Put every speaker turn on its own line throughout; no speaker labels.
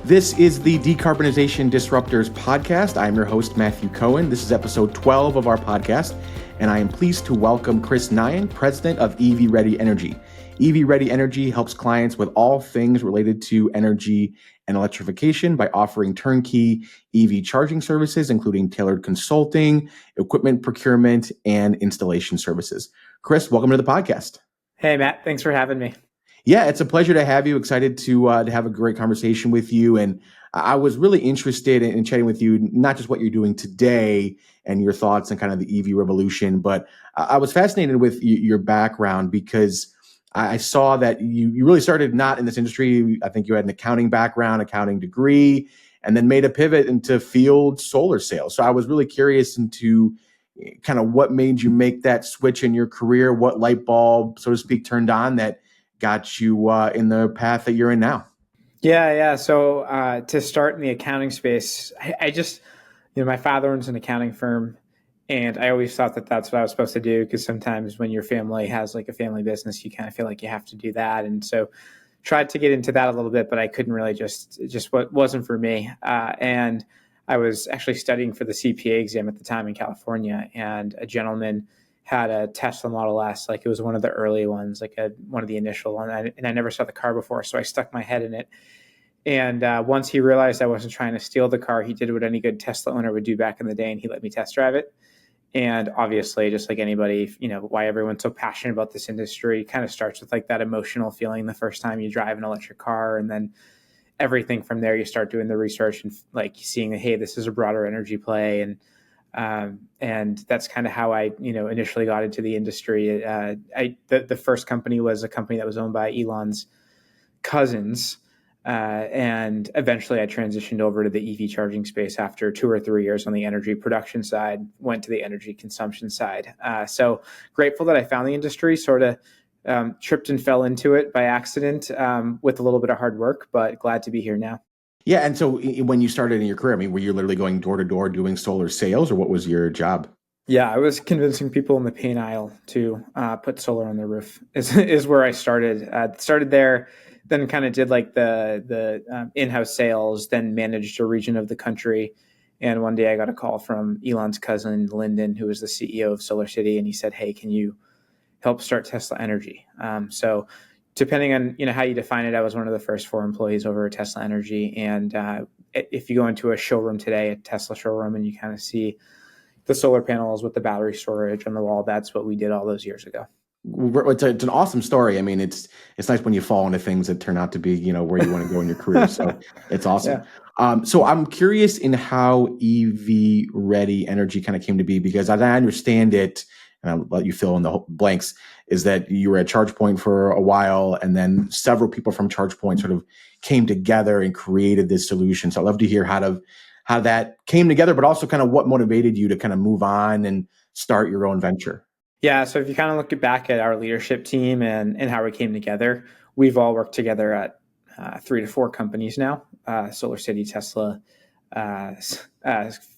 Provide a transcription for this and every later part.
This is the Decarbonization Disruptors Podcast. I'm your host, Matthew Cohen. This is episode 12 of our podcast, and I am pleased to welcome Chris Nihan, president of EVready Energy. EVready Energy helps clients with all things related to energy and electrification by offering turnkey EV charging services, including tailored consulting, equipment procurement, and installation services. Chris, welcome to the podcast.
Hey, Matt. Thanks for having me.
Yeah, it's a pleasure to have you. Excited to have a great conversation with you. And I was really interested in chatting with you, not just what you're doing today and your thoughts on kind of the EV revolution, but I was fascinated with your background because I saw that you really started not in this industry. I think you had an accounting background, accounting degree, and then made a pivot into field solar sales. So I was really curious into kind of what made you make that switch in your career, what light bulb, so to speak, turned on that got you in the path that you're in now.
Yeah. So to start in the accounting space, I just, my father owns an accounting firm, and I always thought that that's what I was supposed to do, because sometimes when your family has like a family business, you kind of feel like you have to do that. And so tried to get into that a little bit, but I couldn't really just what wasn't for me. And I was actually studying for the CPA exam at the time in California, and a gentleman had a Tesla Model S, like it was one of the early ones, like one of the initial ones, and I never saw the car before, so I stuck my head in it. And once he realized I wasn't trying to steal the car, he did what any good Tesla owner would do back in the day, and he let me test drive it. And obviously, just like anybody, why everyone's so passionate about this industry kind of starts with like that emotional feeling the first time you drive an electric car, and then everything from there, you start doing the research and like seeing that, hey, this is a broader energy play, and that's kind of how I, initially got into the industry. The first company was a company that was owned by Elon's cousins, and eventually I transitioned over to the EV charging space after 2 or 3 years on the energy production side, went to the energy consumption side. So grateful that I found the industry, sort of tripped and fell into it by accident with a little bit of hard work, but glad to be here now.
Yeah. And so when you started in your career, I mean, were you literally going door to door doing solar sales, or what was your job?
Yeah, I was convincing people in the paint aisle to put solar on their roof is where I started. Started there, then kind of did like the in-house sales, then managed a region of the country. And one day I got a call from Elon's cousin, Lyndon, who was the CEO of Solar City. And he said, hey, can you help start Tesla Energy? So depending on how you define it, I was one of the first 4 employees over at Tesla Energy. And if you go into a showroom today, a Tesla showroom, and you kind of see the solar panels with the battery storage on the wall, that's what we did all those years ago.
It's an awesome story. I mean, it's nice when you fall into things that turn out to be where you want to go in your career. So it's awesome. Yeah. So I'm curious in how EVready Energy kind of came to be, because as I understand it, and I'll let you fill in the blanks, is that you were at ChargePoint for a while, and then several people from ChargePoint sort of came together and created this solution. So I'd love to hear how that came together, but also kind of what motivated you to kind of move on and start your own venture.
Yeah, so if you kind of look back at our leadership team and how we came together, we've all worked together at 3 to 4 companies now, Solar City, Tesla. A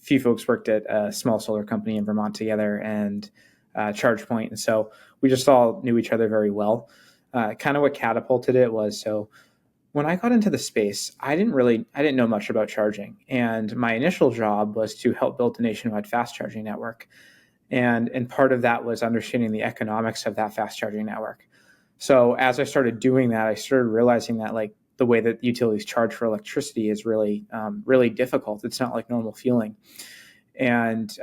few folks worked at a small solar company in Vermont together, and ChargePoint. And so we just all knew each other very well. Kind of what catapulted it was, so when I got into the space, I didn't know much about charging. And my initial job was to help build a nationwide fast charging network. And part of that was understanding the economics of that fast charging network. So as I started doing that, I started realizing that like the way that utilities charge for electricity is really, really difficult. It's not like normal fueling. And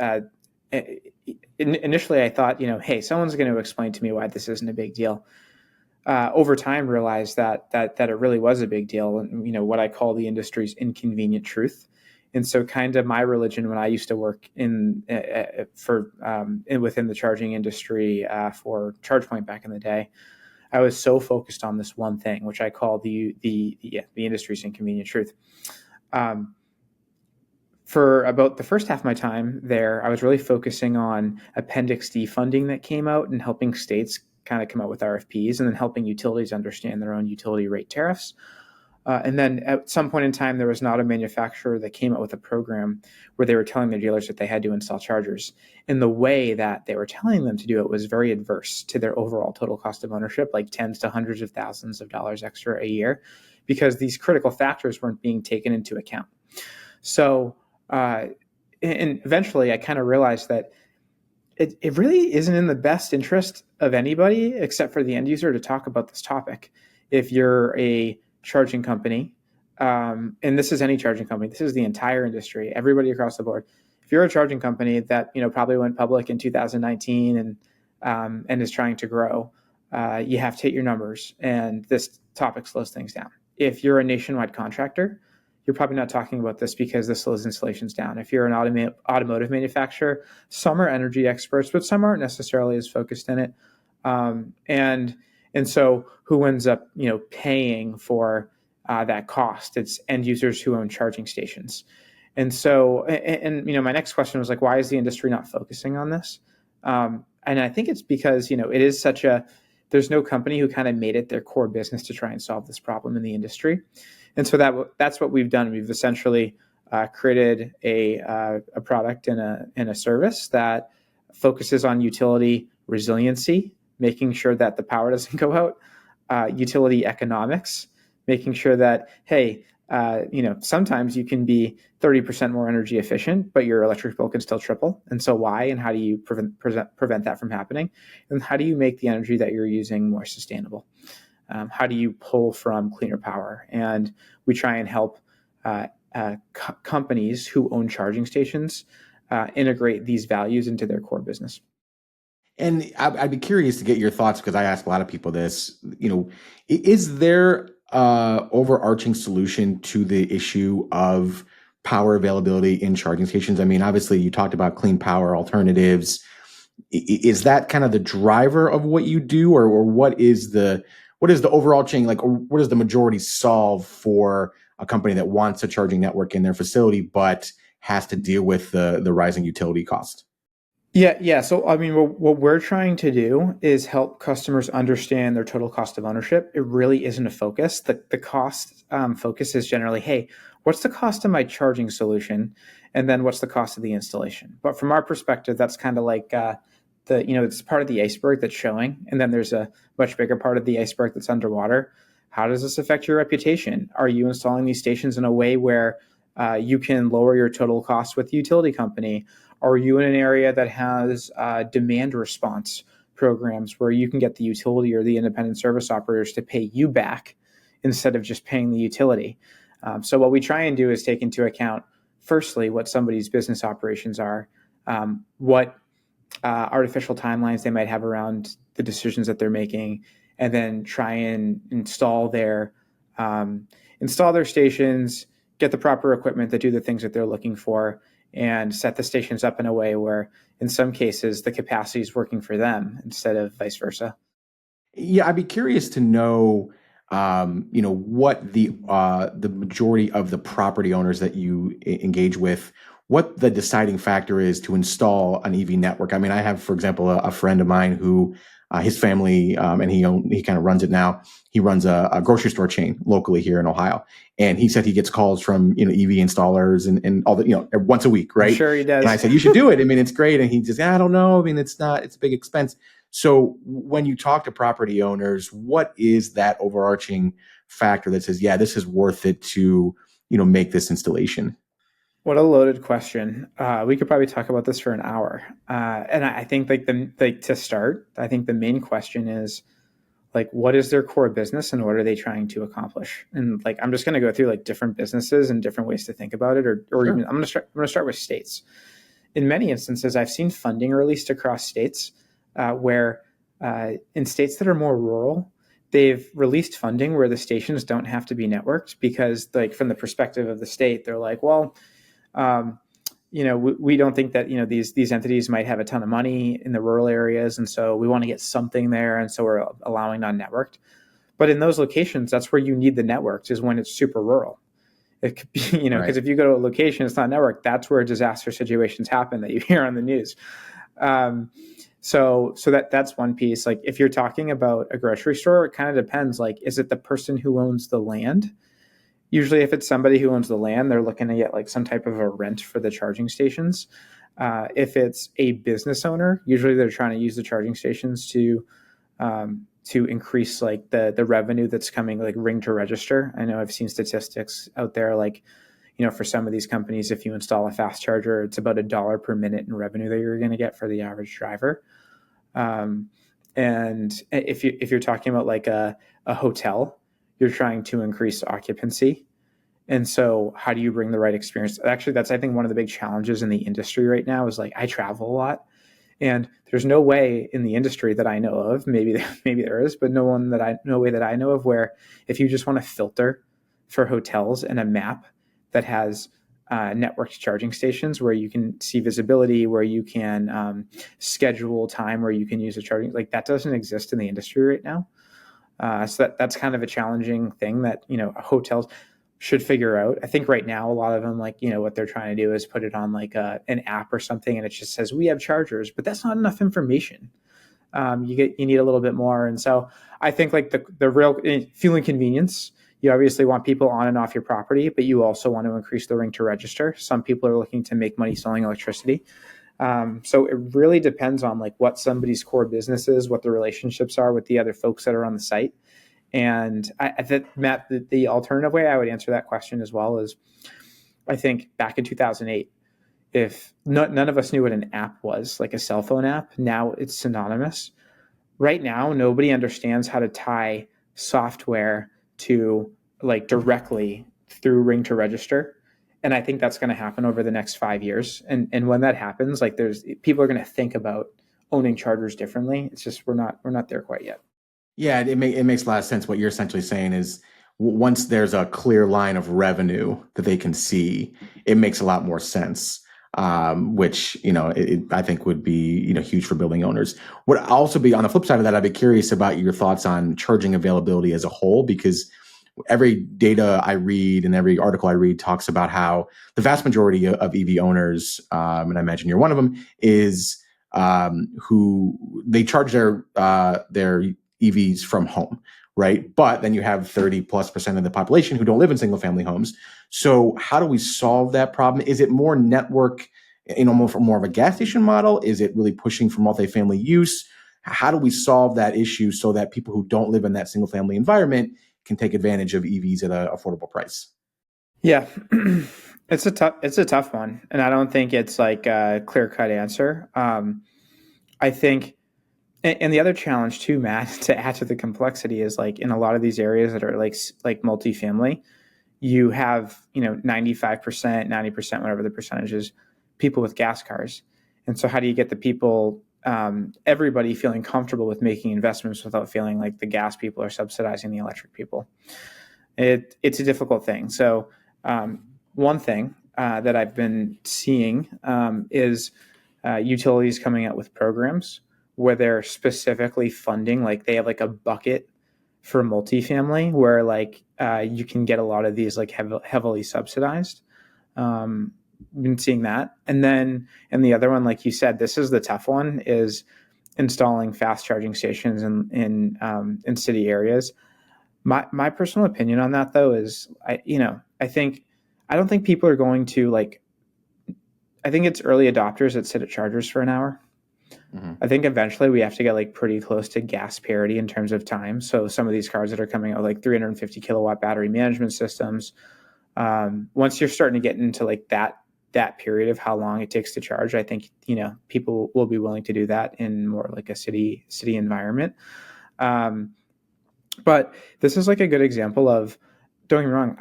initially I thought, hey, someone's going to explain to me why this isn't a big deal. Over time, realized that it really was a big deal, and what I call the industry's inconvenient truth. And so, kind of my religion when I used to work within the charging industry for ChargePoint back in the day, I was so focused on this one thing, which I call the industry's inconvenient truth. For about the first half of my time there, I was really focusing on Appendix D funding that came out and helping states kind of come out with RFPs, and then helping utilities understand their own utility rate tariffs. And then at some point in time, there was an auto manufacturer that came out with a program where they were telling their dealers that they had to install chargers. And the way that they were telling them to do it was very adverse to their overall total cost of ownership, like tens to hundreds of thousands of dollars extra a year, because these critical factors weren't being taken into account. So, and eventually I kind of realized that it really isn't in the best interest of anybody except for the end user to talk about this topic. If you're a charging company, and this is any charging company, this is the entire industry, everybody across the board. If you're a charging company that probably went public in 2019 and is trying to grow, you have to hit your numbers, and this topic slows things down. If you're a nationwide contractor, you're probably not talking about this because this slows installations down. If you're an automotive manufacturer, some are energy experts, but some aren't necessarily as focused in it. And so who ends up paying for that cost? It's end users who own charging stations. And so, my next question was like, why is the industry not focusing on this? And I think it's because, it is there's no company who kind of made it their core business to try and solve this problem in the industry. And so that's what we've done. We've essentially created a product and a service that focuses on utility resiliency, making sure that the power doesn't go out, utility economics, making sure that, hey, sometimes you can be 30% more energy efficient, but your electric bill can still triple. And so why, and how do you prevent that from happening? And how do you make the energy that you're using more sustainable? How do you pull from cleaner power? And we try and help companies who own charging stations integrate these values into their core business.
And I'd be curious to get your thoughts, because I ask a lot of people this, is there overarching solution to the issue of power availability in charging stations? I mean, obviously you talked about clean power alternatives. Is that kind of the driver of what you do, or what is the overarching, like, what does the majority solve for a company that wants a charging network in their facility but has to deal with the rising utility cost?
Yeah. So, I mean, what we're trying to do is help customers understand their total cost of ownership. It really isn't a focus. The cost focus is generally, hey, what's the cost of my charging solution? And then what's the cost of the installation? But from our perspective, that's kind of like it's part of the iceberg that's showing. And then there's a much bigger part of the iceberg that's underwater. How does this affect your reputation? Are you installing these stations in a way where you can lower your total cost with the utility company? Are you in an area that has demand response programs where you can get the utility or the independent service operators to pay you back instead of just paying the utility? So what we try and do is take into account, firstly, what somebody's business operations are, what artificial timelines they might have around the decisions that they're making, and then try and install their stations, get the proper equipment that do the things that they're looking for, and set the stations up in a way where, in some cases, the capacity is working for them instead of vice versa.
Yeah, I'd be curious to know, what the majority of the property owners that you engage with, what the deciding factor is to install an EV network. I mean, I have, for example, a friend of mine who his family, and he kind of runs it now. He runs a grocery store chain locally here in Ohio, and he said he gets calls from EV installers and all the once a week, right?
I'm sure he does.
And I said, you should do it. I mean, it's great. And he just, I don't know. I mean, it's a big expense. So when you talk to property owners, what is that overarching factor that says, yeah, this is worth it to make this installation?
What a loaded question. We could probably talk about this for an hour. And I think to start, I think the main question is, like, what is their core business and what are they trying to accomplish? And like, I'm just going to go through like different businesses and different ways to think about it, or sure. Even I'm going to start with states. In many instances, I've seen funding released across states where in states that are more rural, they've released funding where the stations don't have to be networked because, like, from the perspective of the state, they're like, well, we don't think that, these entities might have a ton of money in the rural areas. And so we want to get something there. And so we're allowing non-networked. But in those locations, that's where you need the networks, is when it's super rural. It could be, because right. If you go to a location, it's not networked, that's where disaster situations happen that you hear on the news. So that's one piece. Like, if you're talking about a grocery store, it kind of depends. Like, is it the person who owns the land? Usually if it's somebody who owns the land, they're looking to get like some type of a rent for the charging stations. If it's a business owner, usually they're trying to use the charging stations to to increase like the revenue that's coming like ring to register. I know I've seen statistics out there like, for some of these companies, if you install a fast charger, it's about $1 per minute in revenue that you're going to get for the average driver. And if you're talking about like a hotel, you're trying to increase occupancy. And so how do you bring the right experience? Actually, that's, I think, one of the big challenges in the industry right now is like, I travel a lot and there's no way in the industry that I know of, maybe there is, but no way that I know of where if you just want to filter for hotels and a map that has networked charging stations where you can see visibility, where you can schedule time where you can use a charging, like that doesn't exist in the industry right now. So that's kind of a challenging thing that, hotels should figure out. I think right now, a lot of them, like, what they're trying to do is put it on like an app or something, and it just says, we have chargers, but that's not enough information. You need a little bit more. And so I think like the real fueling convenience, you obviously want people on and off your property, but you also want to increase the ring to register. Some people are looking to make money selling electricity. So it really depends on like what somebody's core business is, what the relationships are with the other folks that are on the site. And I think, Matt, the alternative way I would answer that question as well is, I think back in 2008, if none of us knew what an app was, like a cell phone app, now it's synonymous. Right now, nobody understands how to tie software to like directly through ring to register. And I think that's going to happen over the next 5 years. And when that happens, like people are going to think about owning chargers differently. It's just, we're not there quite yet.
Yeah, it makes a lot of sense. What you're essentially saying is once there's a clear line of revenue that they can see, it makes a lot more sense, which, I think would be, huge for building owners. Would also be on the flip side of that, I'd be curious about your thoughts on charging availability as a whole, because every data I read and every article I read talks about how the vast majority of EV owners, and I imagine you're one of them, is who they charge their EVs from home, right? But then you have 30+% of the population who don't live in single family homes. So how do we solve that problem? Is it more network, more of a gas station model? Is it really pushing for multifamily use? How do we solve that issue so that people who don't live in that single family environment can take advantage of EVs at an affordable price?
Yeah, it's a tough one. And I don't think it's like a clear-cut answer. I think, and the other challenge too, Matt, to add to the complexity is like in a lot of these areas that are like multifamily, you have, 95%, 90%, whatever the percentage is, people with gas cars. And so how do you get the people, everybody feeling comfortable with making investments without feeling like the gas people are subsidizing the electric people? It's a difficult thing. So one thing that I've been seeing is utilities coming out with programs where they're specifically funding, like they have like a bucket for multifamily where like you can get a lot of these like heavily subsidized. Been seeing that. And the other one, like you said, this is the tough one, is installing fast charging stations in city areas. My personal opinion on that though is I don't think people are going to like, I think it's early adopters that sit at chargers for an hour. Mm-hmm. I think eventually we have to get like pretty close to gas parity in terms of time. So some of these cars that are coming out like 350 kilowatt battery management systems, once you're starting to get into like that period of how long it takes to charge, I think, people will be willing to do that in more like a city environment. But this is like a good example of, don't get me wrong,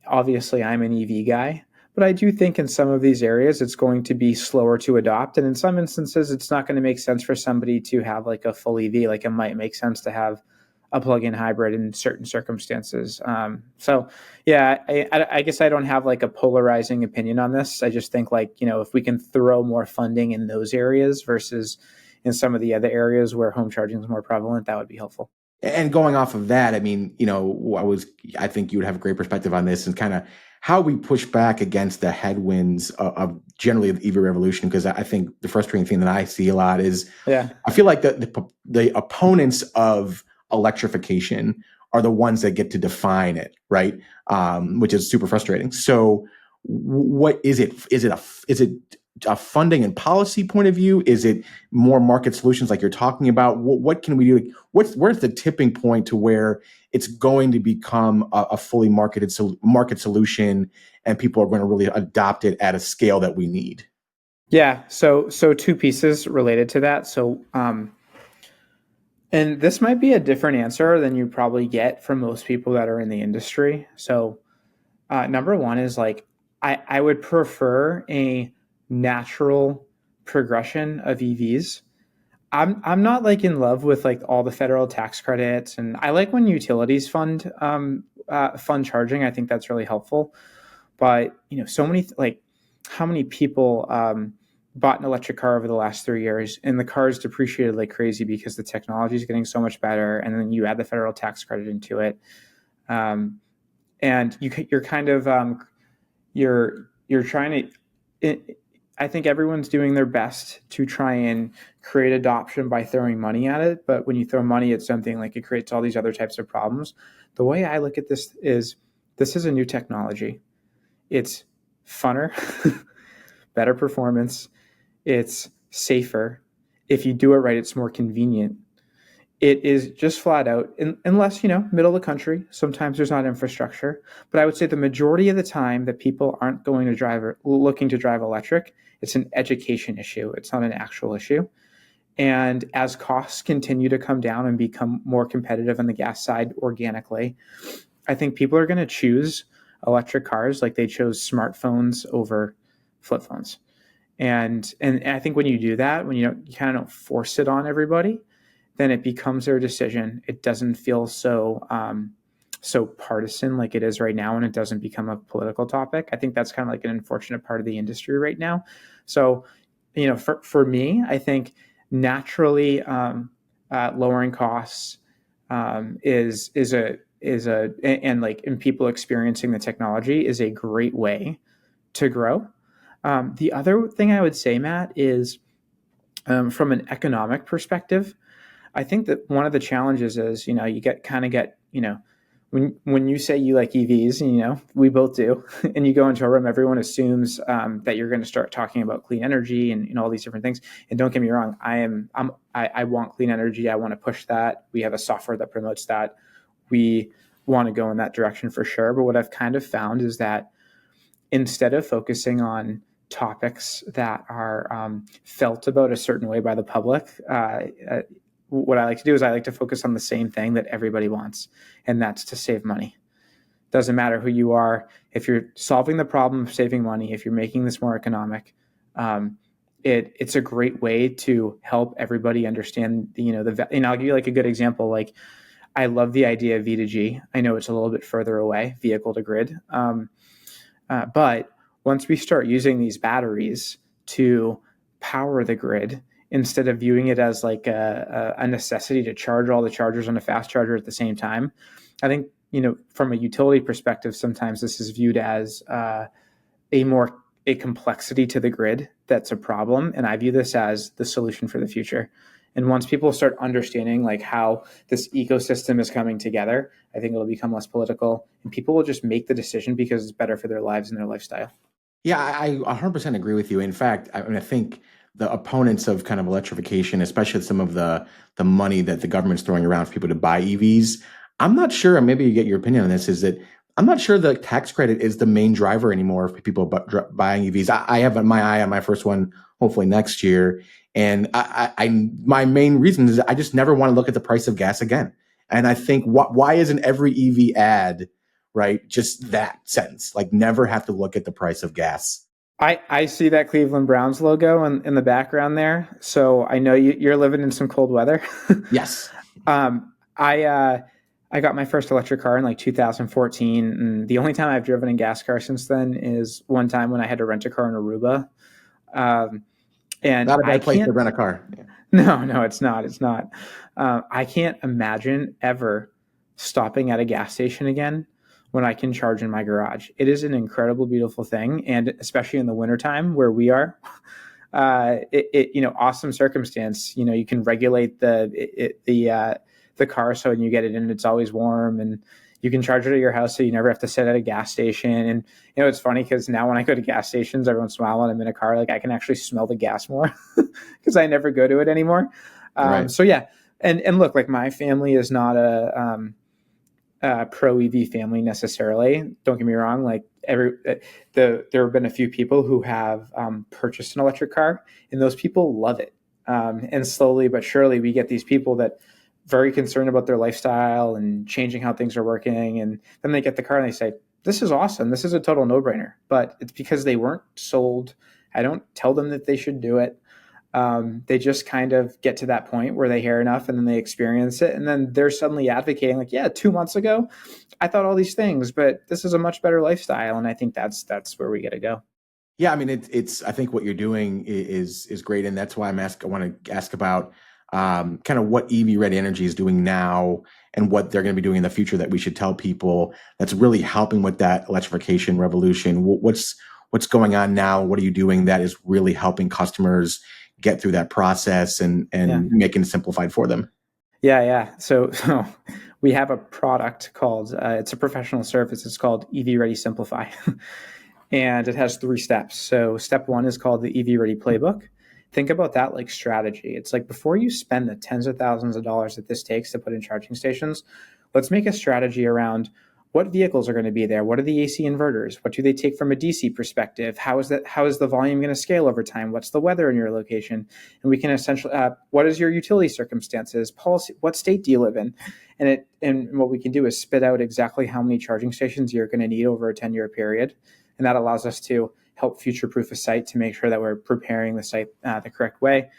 I'm an EV guy, but I do think in some of these areas, it's going to be slower to adopt. And in some instances, it's not going to make sense for somebody to have like a full EV. Like it might make sense to have a plug-in hybrid in certain circumstances. So yeah, I guess I don't have like a polarizing opinion on this. I just think like, if we can throw more funding in those areas versus in some of the other areas where home charging is more prevalent, that would be helpful.
And going off of that, I mean, I think you would have a great perspective on this and kind of how we push back against the headwinds of generally the EV revolution. Because I think the frustrating thing that I see a lot is, I feel like the opponents of electrification are the ones that get to define it, right? Which is super frustrating. So, what is it? Is it a funding and policy point of view? Is it more market solutions like you're talking about? What can we do? Where's the tipping point to where it's going to become a fully market solution and people are going to really adopt it at a scale that we need?
Yeah. So two pieces related to that. So, and this might be a different answer than you probably get from most people that are in the industry. So, number one is like, I would prefer a natural progression of EVs. I'm not like in love with like all the federal tax credits, and I like when utilities fund charging. I think that's really helpful. But so many like how many people bought an electric car over the last 3 years, and the car is depreciated like crazy because the technology is getting so much better, and then you add the federal tax credit into it, and you're kind of you're trying to. I think everyone's doing their best to try and create adoption by throwing money at it. But when you throw money at something, like it creates all these other types of problems. The way I look at this is a new technology. It's funner, better performance. It's safer. If you do it right, it's more convenient. It is just flat out, unless, middle of the country, sometimes there's not infrastructure. But I would say the majority of the time that people aren't going to drive or looking to drive electric, it's an education issue. It's not an actual issue. And as costs continue to come down and become more competitive on the gas side organically, I think people are going to choose electric cars like they chose smartphones over flip phones. And I think when you do that, when you kind of don't force it on everybody, then it becomes their decision. It doesn't feel so partisan like it is right now, and it doesn't become a political topic. I think that's kind of like an unfortunate part of the industry right now. So, for me, I think naturally lowering costs and people experiencing the technology is a great way to grow. The other thing I would say, Matt, is from an economic perspective, I think that one of the challenges is, you get when you say you like EVs, and, we both do, and you go into a room, everyone assumes that you're going to start talking about clean energy and all these different things. And don't get me wrong, I want clean energy. I want to push that. We have a software that promotes that. We want to go in that direction for sure. But what I've kind of found is that instead of focusing on topics that are felt about a certain way by the public, what I like to do is I like to focus on the same thing that everybody wants, and that's to save money. Doesn't matter who you are. If you're solving the problem of saving money, if you're making this more economic, it's a great way to help everybody understand, and I'll give you like a good example. Like, I love the idea of V2G. I know it's a little bit further away, vehicle to grid. But once we start using these batteries to power the grid, instead of viewing it as like a necessity to charge all the chargers on a fast charger at the same time, I think, from a utility perspective, sometimes this is viewed as a complexity to the grid that's a problem. And I view this as the solution for the future. And once people start understanding like how this ecosystem is coming together, I think it'll become less political, and people will just make the decision because it's better for their lives and their lifestyle.
Yeah, I 100% agree with you. In fact, I think the opponents of kind of electrification, especially some of the money that the government's throwing around for people to buy EVs, I'm not sure, and maybe you get your opinion on this, is that I'm not sure the tax credit is the main driver anymore for people buying EVs. I have my eye on my first one, hopefully next year. And my main reason is I just never want to look at the price of gas again. And I think, why isn't every EV ad, right, just that sentence, like never have to look at the price of gas?
I see that Cleveland Browns logo in the background there. So I know you're living in some cold weather.
Yes.
I got my first electric car in like 2014. And the only time I've driven a gas car since then is one time when I had to rent a car in Aruba. And
not a bad place to rent a car.
Yeah. No, it's not. It's not. I can't imagine ever stopping at a gas station again when I can charge in my garage. It is an incredible, beautiful thing. And especially in the wintertime where we are, awesome circumstance. You can regulate the car so when you get it in, it's always warm, and You can charge it at your house, so you never have to sit at a gas station. And it's funny because now when I go to gas stations, every once in a while when I'm in a car, like I can actually smell the gas more because I never go to it anymore.
Right.
So yeah, and look, like my family is not a pro EV family necessarily. Don't get me wrong. Like there have been a few people who have purchased an electric car, and those people love it. And slowly but surely, we get these people that very concerned about their lifestyle and changing how things are working, and then they get the car and they say, "This is awesome. This is a total no-brainer." But it's because they weren't sold. I don't tell them that they should do it. They just kind of get to that point where they hear enough and then they experience it. And then they're suddenly advocating like, yeah, 2 months ago, I thought all these things, but this is a much better lifestyle. And I think that's where we got to go.
Yeah, I mean, it's. I think what you're doing is great, and that's why I want to ask about kind of what EVready Energy is doing now and what they're going to be doing in the future that we should tell people that's really helping with that electrification revolution. What's going on now? What are you doing that is really helping customers get through that process and making it simplified for them?
Yeah. So we have a product called it's a professional service. It's called EVready Simplify. And it has 3 steps. So step 1 is called the EVready Playbook. Think about that like strategy. It's like before you spend the tens of thousands of dollars that this takes to put in charging stations, let's make a strategy around what vehicles are going to be there. What are the AC inverters? What do they take from a DC perspective? How is the volume going to scale over time? What's the weather in your location? And we can essentially, what is your utility circumstances? Policy? What state do you live in? And what we can do is spit out exactly how many charging stations you're going to need over a 10-year period. And that allows us to help future-proof a site to make sure that we're preparing the site the correct way.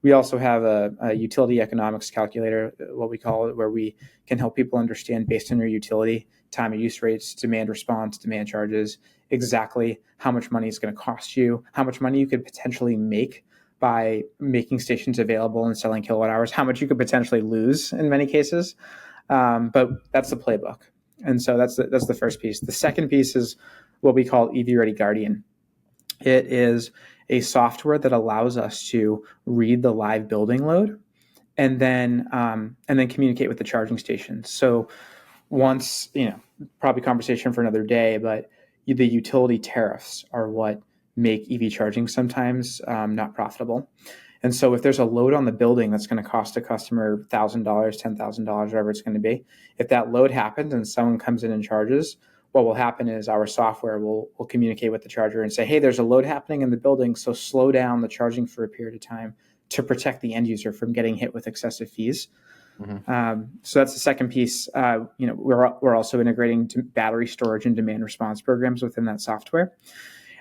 We also have a utility economics calculator, what we call it, where we can help people understand based on your utility, time of use rates, demand response, demand charges, exactly how much money it's going to cost you, how much money you could potentially make by making stations available and selling kilowatt hours, how much you could potentially lose in many cases. But that's the playbook. And so that's the first piece. The second piece is what we call EVready Guardian. It is a software that allows us to read the live building load and then communicate with the charging stations. So once, probably conversation for another day, but the utility tariffs are what make EV charging sometimes not profitable. And so if there's a load on the building that's going to cost a customer $1,000, $10,000, whatever it's going to be, if that load happens and someone comes in and charges, what will happen is our software will communicate with the charger and say, hey, there's a load happening in the building, so slow down the charging for a period of time to protect the end user from getting hit with excessive fees. Mm-hmm. So that's the second piece. We're also integrating battery storage and demand response programs within that software.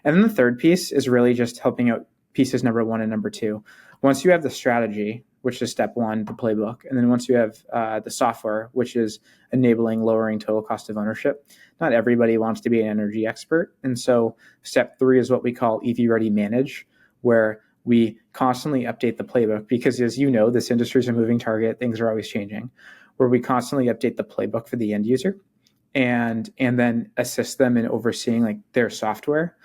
And then the third piece is really just helping out pieces number 1 and number 2. Once you have the strategy, which is step 1, the playbook, and then once you have the software, which is enabling lowering total cost of ownership, not everybody wants to be an energy expert. And so step 3 is what we call EVready Manage, where we constantly update the playbook because, as you know, this industry is a moving target. Things are always changing, where we constantly update the playbook for the end user and then assist them in overseeing like their software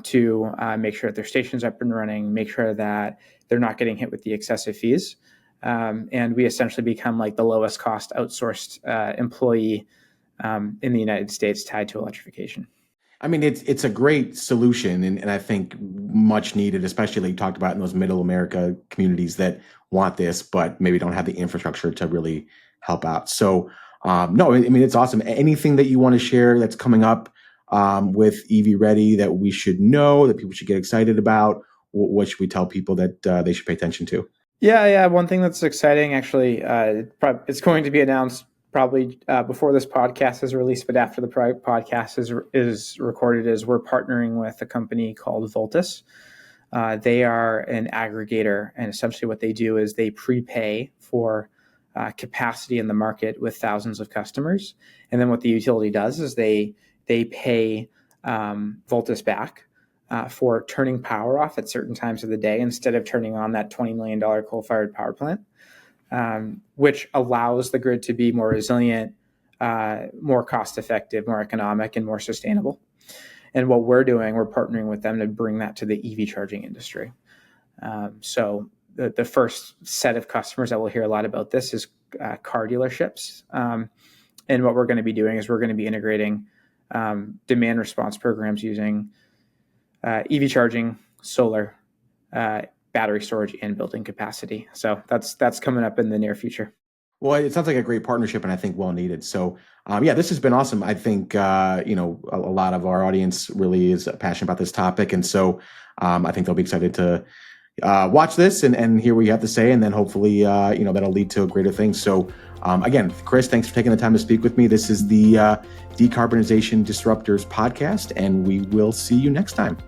to make sure that their station's up and running, make sure that they're not getting hit with the excessive fees. And we essentially become like the lowest cost outsourced employee in the United States tied to electrification.
I mean, it's a great solution, and I think much needed, especially like you talked about in those middle America communities that want this, but maybe don't have the infrastructure to really help out. So, no, I mean, it's awesome. Anything that you want to share that's coming up with EVready that we should know, that people should get excited about? What should we tell people that they should pay attention to?
Yeah. One thing that's exciting, actually, it's going to be announced probably before this podcast is released, but after the podcast is recorded, is we're partnering with a company called Voltus. They are an aggregator, and essentially what they do is they prepay for capacity in the market with thousands of customers. And then what the utility does is they pay Voltus back for turning power off at certain times of the day instead of turning on that $20 million coal-fired power plant. Which allows the grid to be more resilient, more cost-effective, more economic, and more sustainable. And what we're doing, we're partnering with them to bring that to the EV charging industry. So the first set of customers that we'll hear a lot about this is car dealerships. And what we're going to be doing is we're going to be integrating demand response programs using EV charging, solar, battery storage, and building capacity. So that's coming up in the near future.
Well, it sounds like a great partnership, and I think well needed. So, this has been awesome. I think a lot of our audience really is passionate about this topic, and so I think they'll be excited to watch this and hear what you have to say, and then hopefully that'll lead to greater things. So, again, Chris, thanks for taking the time to speak with me. This is the Decarbonization Disruptors Podcast, and we will see you next time.